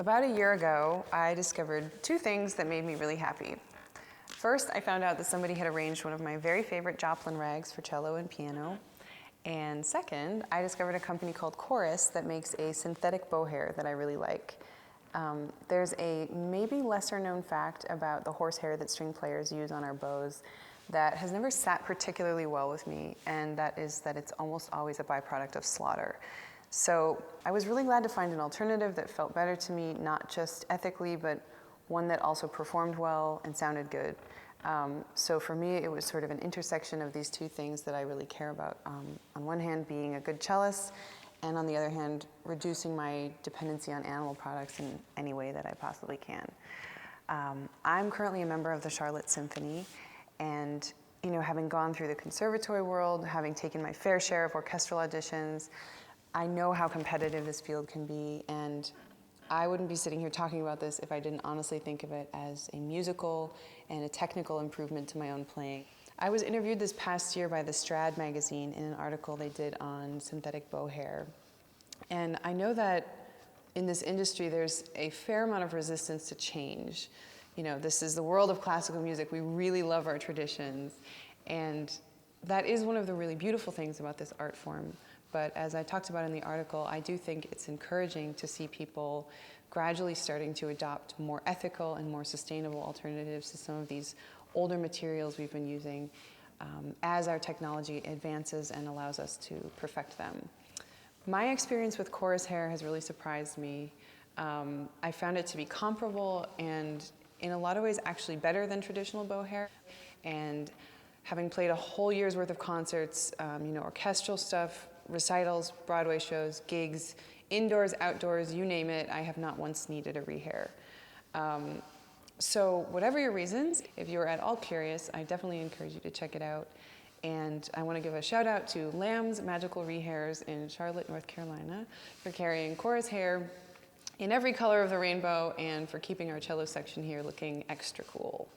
About a year ago, I discovered two things that made me really happy. First, I found out that somebody had arranged one of my very favorite Joplin rags for cello and piano. And second, I discovered a company called Coruss that makes a synthetic bow hair that I really like. There's a maybe lesser known fact about the horsehair that string players use on our bows that has never sat particularly well with me, and that is that it's almost always a byproduct of slaughter. So I was really glad to find an alternative that felt better to me, not just ethically, but one that also performed well and sounded good. So for me, it was sort of an intersection of these two things that I really care about. On one hand, being a good cellist, and on the other hand, reducing my dependency on animal products in any way that I possibly can. I'm currently a member of the Charlotte Symphony, and having gone through the conservatory world, having taken my fair share of orchestral auditions, I know how competitive this field can be, and I wouldn't be sitting here talking about this if I didn't honestly think of it as a musical and a technical improvement to my own playing. I was interviewed this past year by the Strad magazine in an article they did on synthetic bow hair. And I know that in this industry there's a fair amount of resistance to change. This is the world of classical music. We really love our traditions. And that is one of the really beautiful things about this art form. But as I talked about in the article, I do think it's encouraging to see people gradually starting to adopt more ethical and more sustainable alternatives to some of these older materials we've been using as our technology advances and allows us to perfect them. My experience with Coruss hair has really surprised me. I found it to be comparable and in a lot of ways actually better than traditional bow hair. And having played a whole year's worth of concerts, orchestral stuff, recitals, Broadway shows, gigs, indoors, outdoors, you name it, I have not once needed a rehair. So whatever your reasons, if you're at all curious, I definitely encourage you to check it out. And I want to give a shout out to Lamb's Magical Rehairs in Charlotte, North Carolina for carrying Coruss hair in every color of the rainbow and for keeping our cello section here looking extra cool.